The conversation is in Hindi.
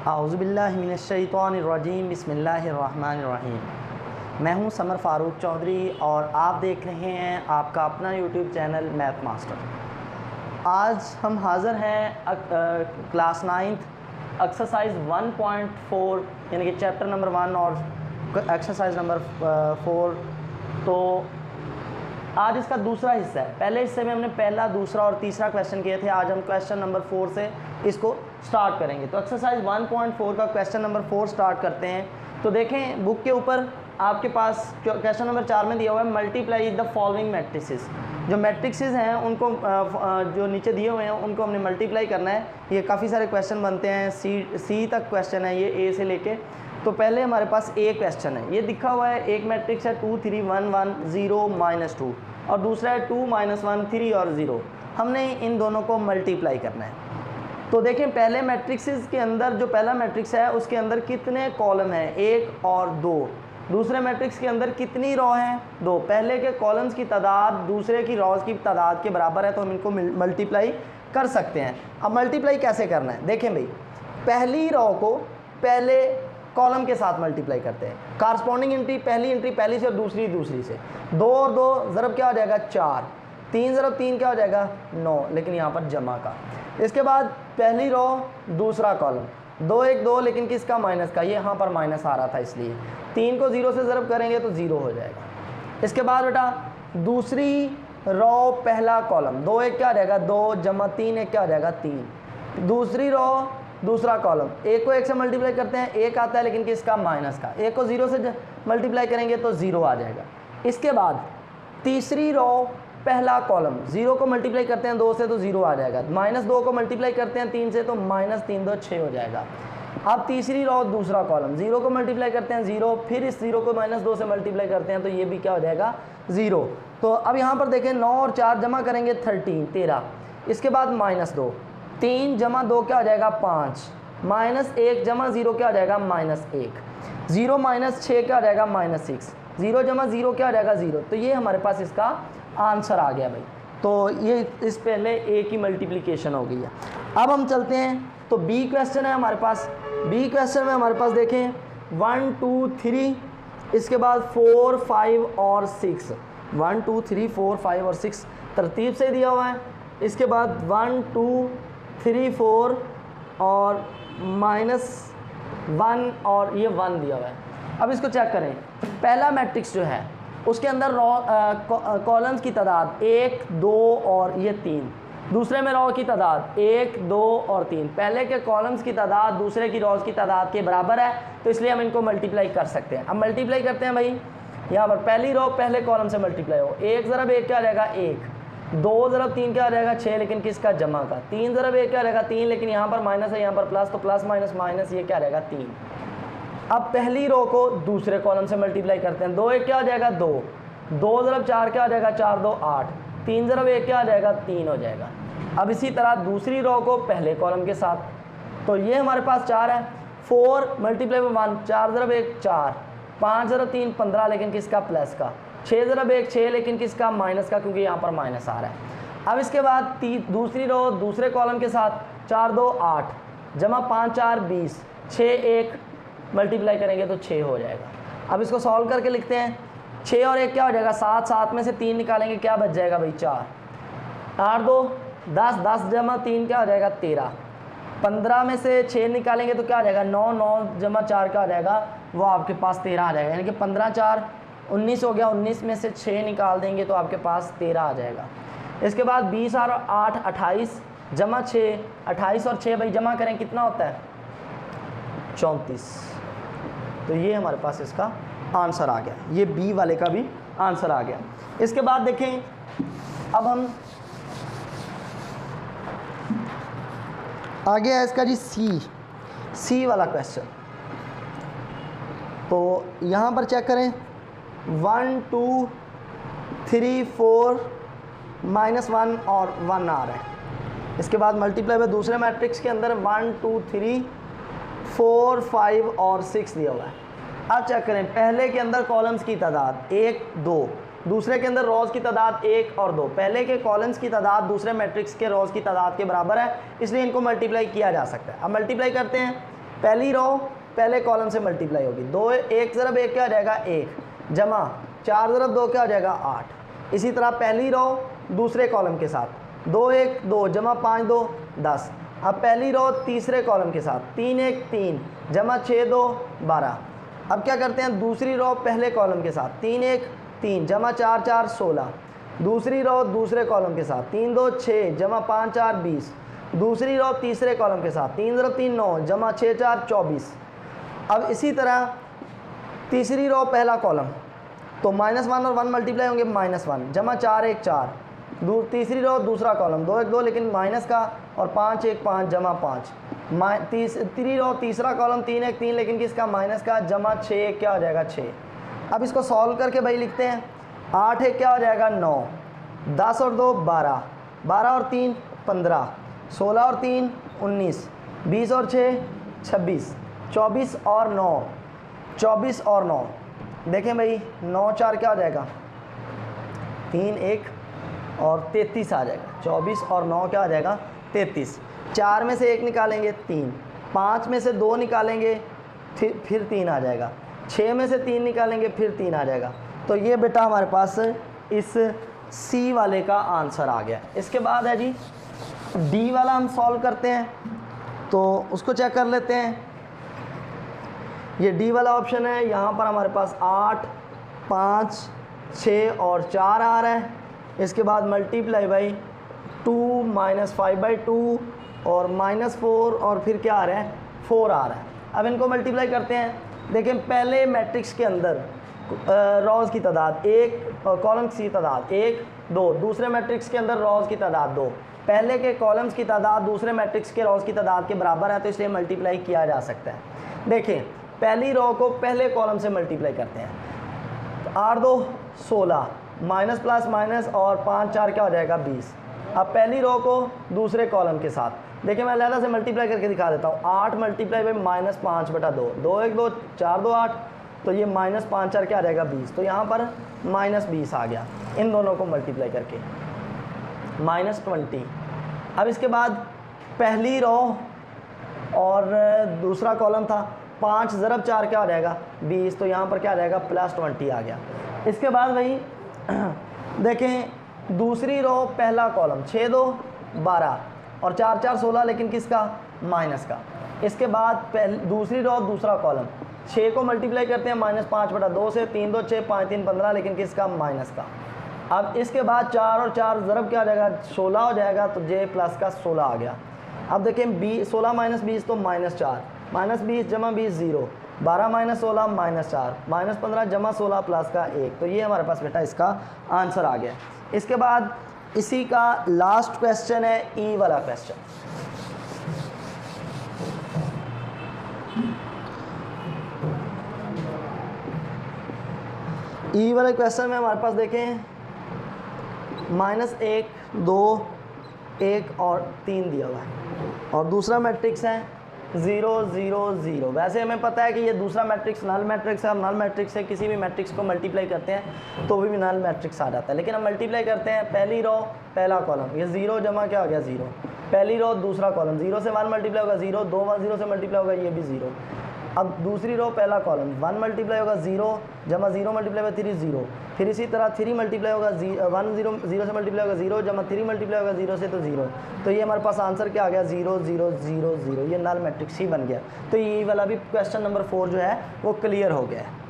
आऊज़ुबिल्लाहिमिनश्शैतानिर्रजीम बिस्मिल्लाहिर्रहमानिर्रहीम। मैं हूं समर फ़ारूक चौधरी और आप देख रहे हैं आपका अपना यूट्यूब चैनल मैथ मास्टर। आज हम हाज़िर हैं क्लास 9th एक्सरसाइज 1.4 यानी कि चैप्टर नंबर 1 और एक्सरसाइज नंबर 4। तो आज इसका दूसरा हिस्सा है। पहले हिस्से में हमने पहला, दूसरा और तीसरा क्वेश्चन किए थे। आज हम क्वेश्चन नंबर 4 से इसको स्टार्ट करेंगे। तो एक्सरसाइज 1.4 का क्वेश्चन नंबर 4 स्टार्ट करते हैं। तो देखें बुक के ऊपर आपके पास क्वेश्चन नंबर 4 में दिया हुआ है मल्टीप्लाई द फॉलोइंग मैट्रिसेस। जो मैट्रिक्सेस हैं उनको जो नीचे दिए हुए हैं उनको हमने मल्टीप्लाई करना है। ये काफ़ी सारे क्वेश्चन बनते हैं, सी तक क्वेश्चन है ये, ए से लेके। तो पहले हमारे पास ए क्वेश्चन है, ये दिखा हुआ है। एक मैट्रिक्स है 2 3 1 1 0 -2 और दूसरा है 2 -1 3 और 0। हमने इन दोनों को मल्टीप्लाई करना है। तो देखें पहले मैट्रिक्सेस के अंदर जो पहला मैट्रिक्स है उसके अंदर कितने कॉलम हैं, 1 और 2। दूसरे मैट्रिक्स के अंदर कितनी रो हैं, 2। पहले के कॉलम्स की तादाद दूसरे की रोज़ की तादाद के बराबर है, तो हम इनको मल्टीप्लाई कर सकते हैं। अब मल्टीप्लाई कैसे करना है, देखें भाई, पहली रो को पहले कॉलम के साथ मल्टीप्लाई करते हैं। कारस्पॉन्डिंग एंट्री पहली से और दूसरी से। 2 और 2 ज़रब क्या हो जाएगा 4, 3 ज़रब 3 क्या हो जाएगा 9, लेकिन यहाँ पर जमा का। इसके बाद पहली रो दूसरा कॉलम, 2 1 2, लेकिन किसका, माइनस का। ये यहाँ पर माइनस आ रहा था इसलिए 3 को 0 से ज़रब करेंगे तो 0 हो जाएगा। इसके बाद बेटा दूसरी रो पहला कॉलम, 2 1 क्या हो जाएगा 2 जमा 3 1 क्या हो जाएगा 3। दूसरी रो दूसरा कॉलम, 1 को 1 से मल्टीप्लाई करते हैं 1 आता है, लेकिन किसका, माइनस का। 1 को 0 से मल्टीप्लाई करेंगे तो 0 आ जाएगा। इसके बाद तीसरी रो पहला कॉलम, 0 को मल्टीप्लाई करते हैं 2 से तो 0 आ जाएगा। -2 को मल्टीप्लाई करते हैं 3 से तो -3 2 6 हो जाएगा। अब तीसरी रो दूसरा कॉलम, 0 को मल्टीप्लाई करते हैं 0, फिर इस 0 को -2 से मल्टीप्लाई करते हैं तो ये भी क्या हो जाएगा 0। तो अब यहाँ पर देखें 9 और 4 जमा करेंगे 13। इसके बाद -2, 3 जमा 2 क्या हो जाएगा 5, -1 जमा 0 क्या हो जाएगा -1, 0 -6 क्या हो जाएगा -6, 0 जमा 0 क्या हो जाएगा 0। तो ये हमारे पास इसका आंसर आ गया भाई। तो ये इस पहले ए की मल्टीप्लिकेशन हो गई है। अब हम चलते हैं तो बी क्वेश्चन है हमारे पास। बी क्वेश्चन में हमारे पास देखें 1 2 3, इसके बाद 4 5 और 6, 1 2 3 4 5 और 6 तरतीब से दिया हुआ है। इसके बाद 1 2 3 4 और -1 और ये 1 दिया हुआ है। अब इसको चेक करें, पहला मैट्रिक्स जो है उसके अंदर कॉलम्स की तादाद 1 2 और ये 3। दूसरे में रो की तादाद 1 2 और 3। पहले के कॉलम्स की तादाद दूसरे की रोज़ की तादाद के बराबर है, तो इसलिए हम इनको मल्टीप्लाई कर सकते हैं। अब मल्टीप्लाई करते हैं भाई, यहाँ पर पहली रो पहले कॉलम से मल्टीप्लाई हो, 1 ज़रब 1 क्या आ जाएगा 1, 2 ज़रब 3 क्या आ जाएगा 6, लेकिन किसका, जमा का। 3 ज़रब 1 क्या आ जाएगा 3, लेकिन यहाँ पर माइनस है यहाँ पर प्लस, तो प्लस माइनस माइनस ये क्या आ जाएगा 3। अब पहली रो को दूसरे कॉलम से मल्टीप्लाई करते हैं, 2 1 क्या हो जाएगा 2, 2 ज़रब 4 क्या हो जाएगा 4 2 8, 3 ज़रब 1 क्या हो जाएगा 3 हो जाएगा। अब इसी तरह दूसरी रो को पहले कॉलम के साथ, तो ये हमारे पास 4 है, 4 मल्टीप्लाई में 1, 4 ज़रब 1 4, 5 ज़रब 3 15, लेकिन किसका, प्लस का। 6 ज़रब 1 6, लेकिन किसका, माइनस का, क्योंकि यहाँ पर माइनस आ रहा है। अब इसके बाद दूसरी रो दूसरे कॉलम के साथ, 4 2 8 जमा 5 4 20, 6 1 मल्टीप्लाई करेंगे तो 6 हो जाएगा। अब इसको सॉल्व करके लिखते हैं, 6 और 1 क्या हो जाएगा 7, 7 में से 3 निकालेंगे क्या बच जाएगा भाई 4, 8 2 10, 10 जमा 3 क्या हो जाएगा 13, 15 में से 6 निकालेंगे तो क्या हो जाएगा 9, 9 जमा 4 क्या हो जाएगा, वो आपके पास 13 आ जाएगा। यानी कि 15 4 19 हो गया, 19 में से 6 निकाल देंगे तो आपके पास 13 आ जाएगा। इसके बाद 20 और 8 28 जमा 6, 28 और 6 भाई जमा करें कितना होता है 34। तो ये हमारे पास इसका आंसर आ गया, ये बी वाले का भी आंसर आ गया। इसके बाद देखें, अब हम आगे है इसका जी सी वाला क्वेश्चन। तो यहाँ पर चेक करें 1 2 3 4 -1 और 1 आ रहा है। इसके बाद मल्टीप्लाई में दूसरे मैट्रिक्स के अंदर 1 2 3 4 5 और 6 दिया हुआ है। अब चेक करें, पहले के अंदर कॉलम्स की तादाद 1 2, दूसरे के अंदर रोज़ की तादाद 1 और 2। पहले के कॉलम्स की तादाद दूसरे मैट्रिक्स के रोज़ की तादाद के बराबर है, इसलिए इनको मल्टीप्लाई किया जा सकता है। अब मल्टीप्लाई करते हैं, पहली रो पहले कॉलम से मल्टीप्लाई होगी, 2 1 ज़रब 1 क्या हो जाएगा 1, जमा 4 ज़रब 2 क्या हो जाएगा 8। इसी तरह पहली रो दूसरे कॉलम के साथ 2 1 2 जमा 5 2 10। अब पहली रो तीसरे कॉलम के साथ 3 1 3 जमा 6 2 12। अब क्या करते हैं दूसरी रो पहले कॉलम के साथ 3 1 3 जमा 4 4 16। दूसरी रो दूसरे कॉलम के साथ 3 2 6 जमा 5 4 20। दूसरी रो तीसरे कॉलम के साथ 3 ज़रब 3 9 जमा 6 4 24। अब इसी तरह तीसरी रो पहला कॉलम तो -1 और 1 मल्टीप्लाई होंगे -1 जमा 4 1 4। तीसरी रो दूसरा कॉलम 2 1 2 लेकिन माइनस का और 5 1 5 जमा 5। तीसरी रो तीसरा कॉलम 3 1 3 लेकिन किसका माइनस का जमा 6 1 क्या हो जाएगा 6। अब इसको सॉल्व करके भाई लिखते हैं 8 1 क्या हो जाएगा 9, 10 और 2 12, 12 और 3 15, 16 और 3 19, 20 और 6 26, 24 और 9 24 और 9। देखें भाई 9 4 क्या हो जाएगा 3 1 और 33 आ जाएगा। 24 और 9 क्या आ जाएगा 33। 4 में से 1 निकालेंगे 3, 5 में से 2 निकालेंगे फिर 3 आ जाएगा, 6 में से 3 निकालेंगे फिर 3 आ जाएगा। तो ये बेटा हमारे पास इस सी वाले का आंसर आ गया। इसके बाद है जी डी वाला हम सॉल्व करते हैं, तो उसको चेक कर लेते हैं। ये डी वाला ऑप्शन है, यहाँ पर हमारे पास 8 5 6 और 4 आ रहा है। इसके बाद मल्टीप्लाई बाई 2 -5/2 और -4 और फिर क्या आ रहा है 4 आ रहा है। अब इनको मल्टीप्लाई करते हैं। देखें पहले मैट्रिक्स के अंदर रॉज की तादाद 1 और कॉलम्स की तादाद 1 2, दूसरे मैट्रिक्स के अंदर रॉज की तादाद 2। पहले के कॉलम्स की तादाद दूसरे मैट्रिक्स के रॉज की तादाद के बराबर है, तो इसलिए मल्टीप्लाई किया जा सकता है। देखें पहली रो को पहले कॉलम से मल्टीप्लाई करते हैं, 8 2 16 माइनस प्लस माइनस और 5 4 क्या हो जाएगा 20। अब पहली रो को दूसरे कॉलम के साथ देखिए मैं अलग से मल्टीप्लाई करके दिखा देता हूँ। 8 मल्टीप्लाई बाई -5/2, 2 1 2 4 2 8, तो ये -5 4 क्या आ जाएगा 20। तो यहाँ पर -20 आ गया इन दोनों को मल्टीप्लाई करके, -20। अब इसके बाद पहली रो और दूसरा कॉलम था 5 ज़रब 4 क्या हो जाएगा 20, तो यहाँ पर क्या आ जाएगा +20 आ गया। इसके बाद वही देखें दूसरी रो पहला कॉलम 6 2 12 और 4 4 16 लेकिन किसका माइनस का। इसके बाद दूसरी रो दूसरा कॉलम 6 को मल्टीप्लाई करते हैं -5/2 से, 3 2 6 5 3 15 लेकिन किसका माइनस का। अब इसके बाद 4 और 4 ज़रब क्या आ जाएगा 16 हो जाएगा, तो j प्लस का 16 आ गया। अब देखें 16 - 20 तो -4, -20 जमा 20 0, 12 - 16 -4, -15 जमा 16 प्लस का 1। तो ये हमारे पास बेटा इसका आंसर आ गया। इसके बाद इसी का लास्ट क्वेश्चन है ई वाला क्वेश्चन। ई वाले क्वेश्चन में हमारे पास देखें -1 2 1 और 3 दिया हुआ है और दूसरा मैट्रिक्स है 0 0 0। वैसे हमें पता है कि ये दूसरा मैट्रिक्स नल मैट्रिक्स है। हम नल मैट्रिक्स से किसी भी मैट्रिक्स को मल्टीप्लाई करते हैं तो भी नल मैट्रिक्स आ जाता है, लेकिन हम मल्टीप्लाई करते हैं पहली रो पहला कॉलम, ये 0 जमा क्या हो गया 0, पहली रो दूसरा कॉलम 0 से 1 मल्टीप्लाई होगा 0, 2 1 0 से मल्टीप्लाई होगा ये भी 0। अब दूसरी रो पहला कॉलम 1 मल्टीप्लाई होगा 0 जमा 0 मल्टीप्लाई होगा 3 0, फिर इसी तरह 3 मल्टीप्लाई होगा 1 0 0 से मल्टीप्लाई होगा 0 जमा 3 मल्टीप्लाई होगा 0 से तो 0। तो ये हमारे पास आंसर क्या आ गया 0 0 0 0, ये नल मैट्रिक्स ही बन गया। तो ये वाला भी क्वेश्चन नंबर 4 जो है वो क्लियर हो गया है।